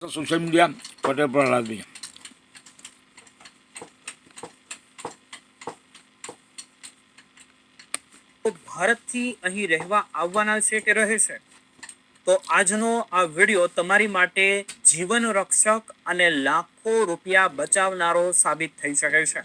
Social media Patel Prahladbhai ભારતથી અહીં રહેવા આવવાના છે કે રહે છે, તો આજનો આ વિડીયો તમારી માટે જીવન રક્ષક અને લાખો રૂપિયા બચાવનારો સાબિત થઈ શકે છે.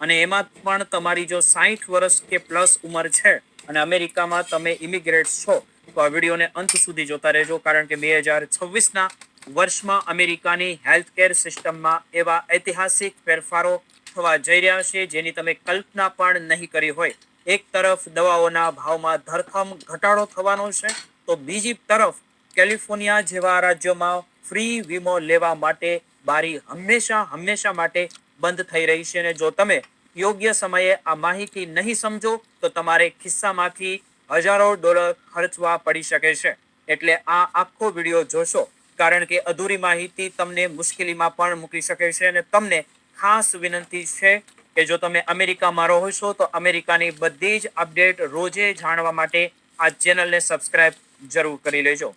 અને એમાં પણ તમારી જો 60 વર્ષ કે પ્લસ ઉંમર છે અને અમેરિકામાં તમે ઇમિગ્રેટ છો, તો આ વિડીયોને અંત સુધી જોતા રહેજો. કારણ કે 2026ના વર્ષમાં અમેરિકાની હેલ્થકેર સિસ્ટમમાં એવા ઐતિહાસિક ફેરફારો થવા જઈ રહ્યા છે જેની તમે કલ્પના પણ નહીં કરી હોય. એક તરફ દવાઓના ભાવમાં ધરખમ ઘટાડો થવાનો છે, તો બીજી તરફ કેલિફોર્નિયા જેવા રાજ્યોમાં ફ્રી વીમો લેવા માટે બારી હંમેશા માટે બંધ થઈ રહી છે. અને જો તમે યોગ્ય સમયે આ માહિતી નહીં સમજો તો તમારે ખિસ્સામાંથી હજારો ડોલર ખર્ચવા પડી શકે છે. એટલે આ આખો વિડીયો જોશો, કારણ કે અધૂરી માહિતી તમને મુશ્કેલીમાં પણ મૂકી શકે છે. અને તમને ખાસ વિનંતી છે કે જો તમે અમેરિકામાં રહો છો તો અમેરિકાની બધી જ અપડેટ રોજે જાણવા માટે આ ચેનલને સબસ્ક્રાઇબ જરૂર કરી લેજો.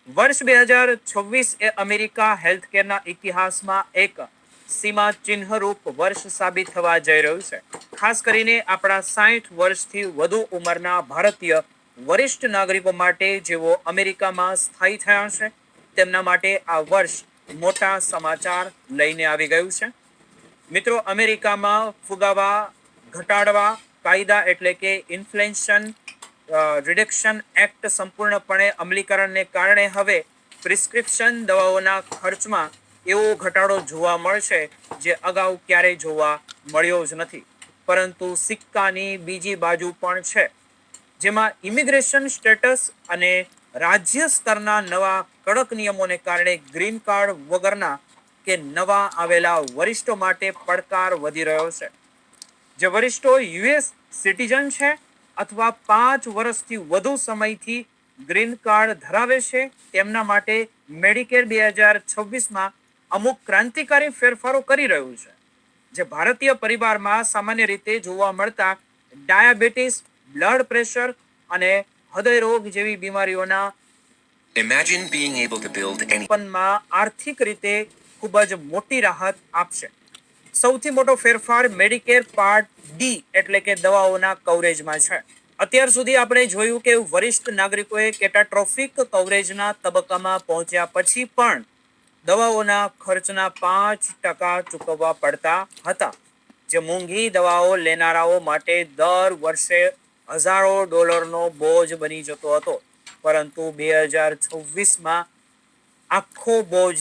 વર્ષ 2026 એ અમેરિકા હેલ્થકેરના ઇતિહાસમાં એક સીમા ચિહ્નરૂપ વર્ષ સાબિત થવા જઈ રહ્યું છે. ખાસ કરીને આપણા 60 વર્ષથી વધુ ઉંમરના ભારતીય વરિષ્ઠ નાગરિકો માટે જેઓ અમેરિકામાં સ્થાયી થયા છે, તેમના માટે આ વર્ષ મોટા સમાચાર લઈને આવી ગયું છે. મિત્રો, અમેરિકામાં ફુગાવા ઘટાડવા કાયદા એટલે કે ઇન્ફ્લેશન રિડક્શન એક્ટ સંપૂર્ણપણે અમલીકરણને કારણે હવે પ્રિસ્ક્રિપ્શન દવાઓના ખર્ચમાં એવો ઘટાડો જોવા મળશે જે અગાઉ ક્યારેય જોવા મળ્યો જ નથી. પરંતુ સિક્કાની બીજી બાજુ પણ છે, જેમાં ઇમિગ્રેશન સ્ટેટસ અને રાજ્ય સ્તરના નવા કડક નિયમોને કારણે ગ્રીન કાર્ડ વગરના કે નવા આવેલા વરિષ્ઠો માટે પડકાર વધી રહ્યો છે. જે વરિષ્ઠો યુએસ સિટીઝન છે અથવા 5 વર્ષથી વધુ સમયથી ગ્રીન કાર્ડ ધરાવે છે, તેમના માટે મેડિકેર 2026માં અમુક ક્રાંતિકારી ફેરફારો કરી રહ્યું છે, જે ભારતીય પરિવારમાં સામાન્ય રીતે જોવા મળતા ડાયાબિટીસ, બ્લડ પ્રેશર અને હૃદય રોગ જેવી બીમારીઓના આર્થિક રીતે ખૂબ જ મોટી રાહત આપશે. સૌથી મોટો ફેરફાર મેડિકેર પાર્ટ ડી એટલે કે દવાઓના કવરેજમાં છે. અત્યાર સુધી આપણે જોયું કે વરિષ્ઠ નાગરિકોએ કેટાટ્રોફિક કવરેજના તબક્કામાં પહોંચ્યા પછી પણ દવાઓના ખર્ચના 5% ચૂકવવા પડતા હતા, જે મોંઘી દવાઓ લેનારાઓ માટે દર વર્ષે હજારો ડોલરનો બોજ બની જતો હતો. પરંતુ 2026માં આખો બોજ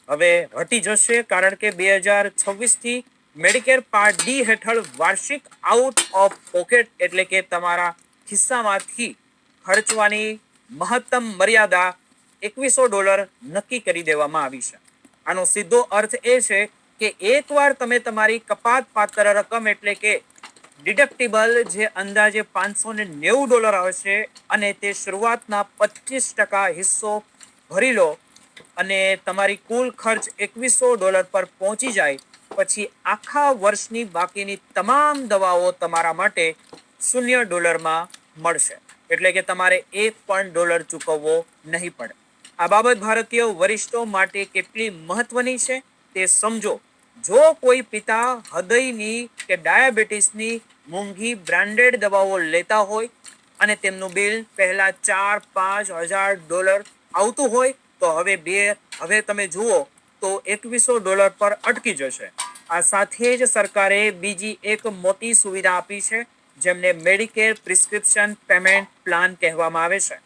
હવે હટી જશે, કારણ કે 2026થી મેડિકેર પાર્ટ ડી હેઠળ વાર્ષિક આઉટ ઓફ પોકેટ એટલે કે તમારા ખિસ્સામાંથી ખર્ચવાની મહત્તમ મર્યાદા $2100 નક્કી કરી દેવામાં આવી છે. આનો સીધો અર્થ એ છે કે એકવાર તમે તમારી કપાતપાત્ર રકમ એટલે કે ડિડક્ટિબલ જે અંદાજે $590 આવશે અને તે શરૂઆતના 25% હિસ્સો ભરી લો અને તમારી કુલ ખર્ચ $2100 પર પહોંચી જાય, પછી આખા વર્ષની બાકીની તમામ દવાઓ તમારા માટે $0 મળશે. એટલે કે તમારે $1 ચૂકવવો નહીં પડે. આ બાબત ભારતીય વરિષ્ઠો માટે કેટલી મહત્વની છે તે સમજો. જો કોઈ પિતા હૃદયની કે ડાયાબિટીસની મોંઘી બ્રાન્ડેડ દવાઓ લેતા હોય અને તેમનું બિલ પહેલા $4-5 હજાર આવતું હોય, તો હવે તમે જુઓ તો $2100 પર અટકી જશે. આ સાથે જ સરકારે બીજી એક મોટી સુવિધા આપી છે, જેમને મેડિકેર પ્રિસ્ક્રિપ્શન પેમેન્ટ પ્લાન કહેવામાં આવે છે.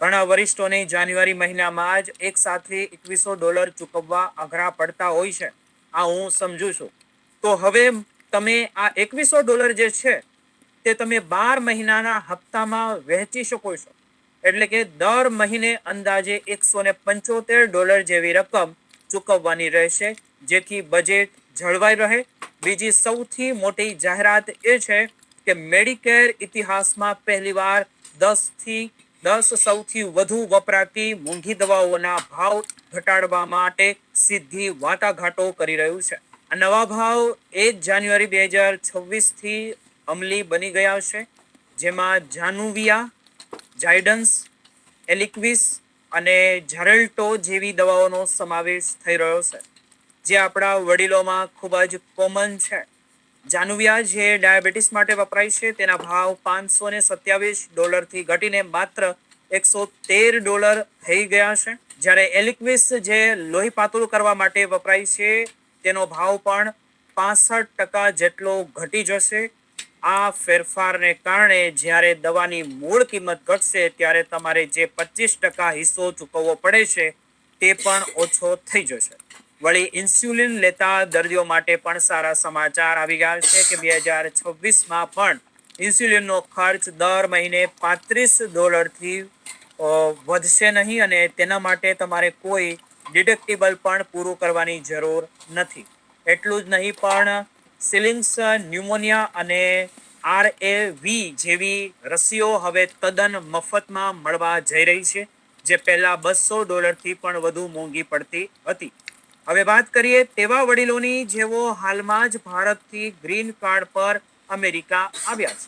ઘણા વરિષ્ઠોને જાન્યુઆરી મહિનામાં જ એક સાથે $2100 ચૂકવવા અઘરા પડતા હોય છે. આ હું સમજુ છું. તો હવે તમે આ $2100 જે છે તે તમે 12 મહિનાના હપ્તામાં વહેંચી શકો છો. એટલે કે દર મહિને અંદાજે $175 જેવી રકમ ચૂકવવાની રહેશે, જેથી બજેટ જળવાઈ રહે. બીજી સૌથી મોટી જાહેરાત એ છે કે મેડિકેર ઇતિહાસમાં પહેલીવાર 10 સૌથી વધુ વપરાતી મોંઘી દવાઓના ભાવ ઘટાડવા માટે સીધી વાટાઘાટો કરી રહ્યું છે. આ નવા ભાવ 1 જાન્યુઆરી 2026થી અમલી બની ગયા છે, જેમાં જાનુવિયા, ઝાયડન્સ, એલિક્વિસ અને ઝેરલ્ટો જેવી દવાઓનો સમાવેશ થઈ રહ્યો છે, જે આપણા વડીલોમાં ખૂબ જ કોમન છે. જાનુવિયા જે ડાયાબિટીસ માટે વપરાય છે તેના ભાવ $527 ઘટીને માત્ર $113 થઈ ગયા છે. જ્યારે એલિક્વિસ જે લોહી પાતળું કરવા માટે વપરાય છે તેનો ભાવ પણ 65% જેટલો ઘટી જશે. આ ફેરફારને કારણે જ્યારે દવાની મૂળ કિંમત ઘટશે ત્યારે તમારે જે 25% હિસ્સો ચૂકવવો પડે છે તે પણ ઓછો થઈ જશે. વળી ઇન્સ્યુલિન લેતા દર્દીઓ માટે પણ સારા સમાચાર આવી ગયા છે કે 2026માં પણ ઇન્સ્યુલિનનો ખર્ચ દર મહિને $35 વધશે નહીં અને તેના માટે તમારે કોઈ ડિડક્ટિબલ પણ પૂરું કરવાની જરૂર નથી. એટલું જ નહીં પણ સિલિન્સ, ન્યુમોનિયા અને RAV જેવી રસીઓ હવે તદ્દન મફતમાં મળવા જઈ રહી છે, જે પહેલા $200 પણ વધુ મોંઘી પડતી હતી. હવે વાત કરીએ તેવા વડીલોની જેઓ હાલમાં જ ભારતથી ગ્રીન કાર્ડ પર અમેરિકા આવ્યા છે,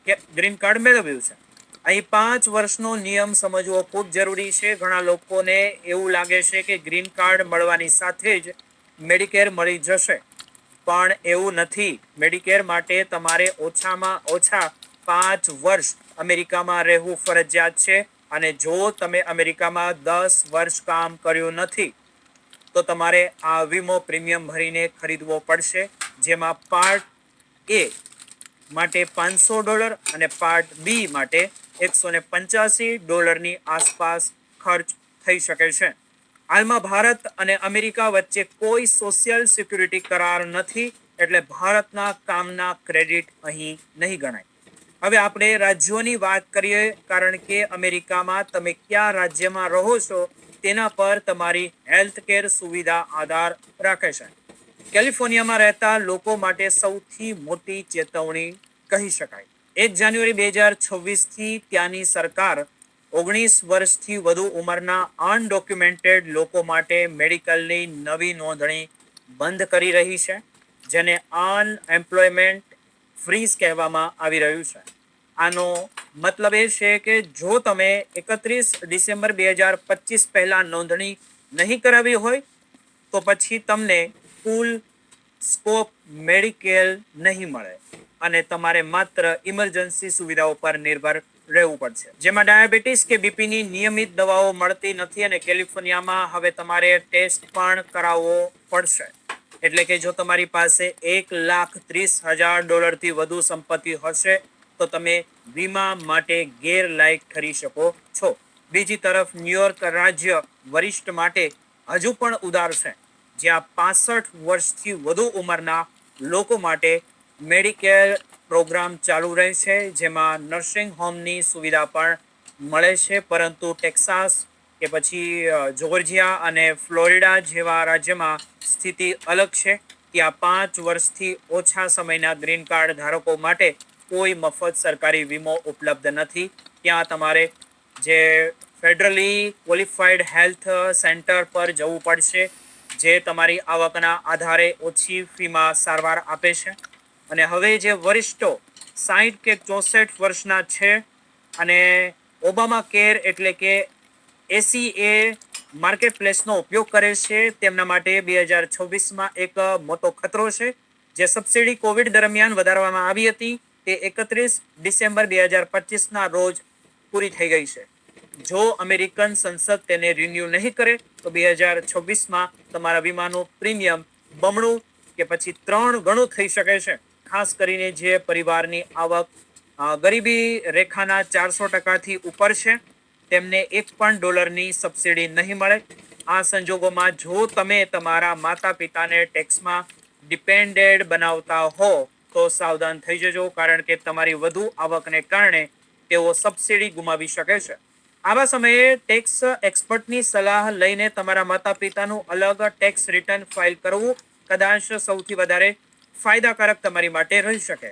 કે ગ્રીન કાર્ડ મેળવ્યું છે. અહીં 5 વર્ષનો નિયમ સમજવો ખૂબ જરૂરી છે. ઘણા લોકોને એવું લાગે છે કે ગ્રીન કાર્ડ મળવાની સાથે જ મેડિકેર મળી જશે, પણ એવું નથી. મેડિકેર માટે તમારે ઓછામાં ઓછા 5 વર્ષ અમેરિકામાં રહેવું ફરજિયાત છે અને જો તમે અમેરિકામાં 10 વર્ષ કામ કર્યું નથી તો તમારે આ વીમો પ્રીમિયમ ભરીને ખરીદવો પડશે, જેમાં પાર્ટ A માટે $500 અને પાર્ટ B માટે $185 આસપાસ ખર્ચ થઈ શકે છે. હાલમાં ભારત અને અમેરિકા વચ્ચે કોઈ સોશિયલ સિક્યુરિટી કરાર નથી, એટલે ભારતના કામના ક્રેડિટ અહીં નહીં ગણાય. હવે આપણે રાજ્યોની વાત કરીએ, કારણ કે અમેરિકામાં તમે કયા રાજ્યમાં રહો છો તેના પર તમારી હેલ્થ કેર સુવિધા આધાર રાખે છે. કેલિફોર્નિયામાં રહેતા લોકો માટે સૌથી મોટી ચેતવણી કહી શકાય. 1 જાન્યુઆરી 2026થી ત્યાંની સરકાર 19 વર્ષથી વધુ ઉંમરના અનડોક્યુમેન્ટેડ લોકો માટે મેડિકલની નવી નોંધણી બંધ કરી રહી છે, જેને અનએમ્પ્લોયમેન્ટ ફ્રીઝ કહેવામાં આવી રહ્યું છે. આનો મતલબ એ છે કે જો તમે 31 ડિસેમ્બર 2025 પહેલા નોંધણી નહીં કરાવી હોય તો પછી તમને ફૂલ સ્કોપ મેડિકેર નહીં મળે અને તમારે માત્ર ઇમરજન્સી સુવિધાઓ પર નિર્ભર રહેવું પડશે, જેમાં ડાયાબિટીસ કે બીપીની નિયમિત દવાઓ મળતી નથી. અને કેલિફોર્નિયામાં હવે તમારે ટેસ્ટ પણ કરાવવો પડશે. એટલે કે જો તમારી પાસે $1,30,000 થી વધુ સંપત્તિ હશે તો તમે વીમા માટે ગેરલાયક ઠરી શકો છો. બીજી તરફ ન્યુયોર્ક રાજ્ય વરિષ્ઠ માટે હજુ પણ ઉદાર છે, જ્યાં 65 વર્ષથી વધુ ઉંમરના લોકો માટે મેડિકેર પ્રોગ્રામ ચાલુ રહે છે, જેમાં નર્સિંગ હોમની સુવિધા પણ મળે છે. પરંતુ ટેક્સાસ કે પછી જોર્જિયા અને ફ્લોરિડા જેવા રાજ્યમાં સ્થિતિ અલગ છે. ત્યાં 5 વર્ષથી ઓછા સમયના ગ્રીન કાર્ડ ધારકો માટે કોઈ મફત સરકારી વીમો ઉપલબ્ધ નથી. ત્યાં તમારે જે ફેડરલી ક્વોલિફાઈડ હેલ્થ સેન્ટર પર જવું પડશે, જે તમારી આવકના આધારે ઓછી ફીમાં સારવાર આપે છે. અને હવે જે વરિષ્ઠો 60 કે 64 વર્ષના છે અને ઓબામા કેર એટલે કે ACA માર્કેટ પ્લેસનો ઉપયોગ કરે છે, તેમના માટે 2026માં એક મોટો ખતરો છે. જે સબસિડી કોવિડ દરમિયાન વધારવામાં આવી હતી તે 31 ડિસેમ્બર 2025ના રોજ પૂરી થઈ ગઈ છે. જો અમેરિકન સંસદ તેને રિન્યુ નહીં કરે તો 2026માં તમારા વીમાનું પ્રીમિયમ બમણું કે પછી 3 ગણું થઈ શકે છે. ખાસ કરીને જે પરિવારની આવક ગરીબી રેખાના 400%થી ઉપર છે તેમને $1 સબસિડી નહીં મળે. આ સંજોગોમાં જો તમે તમારા માતા પિતાને ટેક્સમાં ડિપેન્ડેડ બનાવતા હો તો સાવધાન થઈ જજો, કારણ કે તમારી વધુ આવકને કારણે તેઓ સબસિડી ગુમાવી શકે છે. આવા સમયે ટેક્સ એક્સપર્ટની સલાહ લઈને તમારા માતા પિતાનું અલગ ટેક્સ રિટર્ન ફાઇલ કરવું કદાચ સૌથી વધારે ફાયદાકારક તમારી માટે રહી શકે.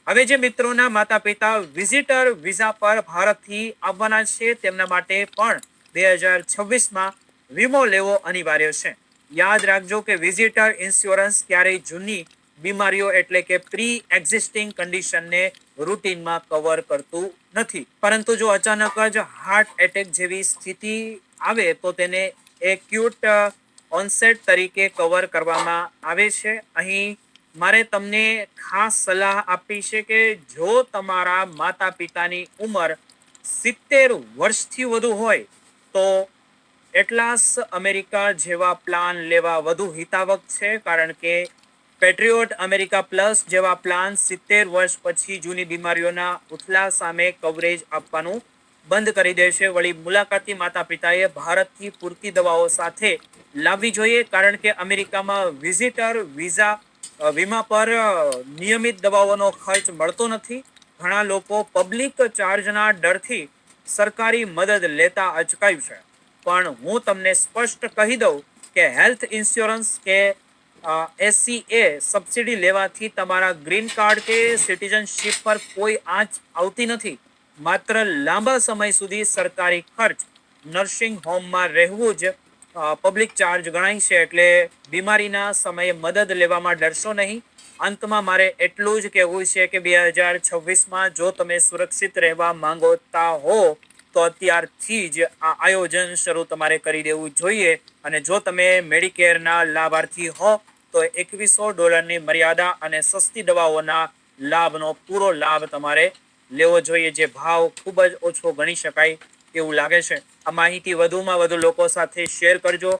હવે જે મિત્રોના માતા પિતા વિઝિટર વિઝા પર ભારતથી આવવાના છે તેમના માટે પણ 2026માં વીમો લેવો અનિવાર્ય છે. યાદ રાખજો કે વિઝિટર ઇન્સ્યોરન્સ ક્યારેય જૂની બીમારીઓ એટલે કે પ્રી એક્ઝિસ્ટિંગ કન્ડિશનને રૂટીનમાં કવર કરતું નથી. પરંતુ જો અચાનક જ હાર્ટ એટેક જેવી સ્થિતિ આવે તો તેને એક્યુટ ઓનસેટ તરીકે કવર કરવામાં આવે છે. અહીં મારે તમને ખાસ સલાહ આપી છે કે જો તમારા માતા પિતાની ઉંમર 70 વર્ષથી વધુ હોય તો એટલાસ અમેરિકા જેવા પ્લાન લેવા વધુ હિતાવક છે, કારણ કે પેટ્રિયોટ અમેરિકા પ્લસ જેવા પ્લાન 70 વર્ષ પછી જૂની બીમારીઓના ઉથલા સામે કવરેજ આપવાનું બંધ કરી દેશે. વળી મુલાકાતી માતા પિતાએ ભારતથી પૂરતી દવાઓ સાથે લાવવી જોઈએ, કારણ કે અમેરિકામાં વિઝિટર વીમા પર નિયમિત દવાઓનો ખર્ચ મળતો નથી. ઘણા લોકો પબ્લિક ચાર્જના ડરથી સરકારી મદદ લેતા અચકાયું છે. પણ હું તમને સ્પષ્ટ કહી દઉં કે હેલ્થ ઇન્સ્યોરન્સ કે SCA સબસિડી લેવાથી તમારા ગ્રીન કાર્ડ કે સિટીઝનશીપ પર કોઈ આંચ આવતી નથી. માત્ર લાંબા સમય સુધી સરકારી ખર્ચ, નર્સિંગ હોમમાં રહેવું જ પબ્લિક ચાર્જ ગણાય છે. એટલે બીમારીના સમયે મદદ લેવામાં ડરશો નહીં. અંતમાં મારે એટલું જ કહેવું છે કે 2026માં જો તમે સુરક્ષિત રહેવા માંગતા હો તો અત્યારથી જ આ આયોજન શરૂ તમારે કરી દેવું જોઈએ. અને જો તમે મેડિકેરના લાભાર્થી હો તો $2100 મર્યાદા અને સસ્તી દવાઓના લાભનો પૂરો લાભ તમારે લેવો જોઈએ, જે ભાવ ખૂબ જ ઓછો ગણી શકાય એવું લાગે છે. આ માહિતી વધુમાં વધુ લોકો સાથે શેર કરજો.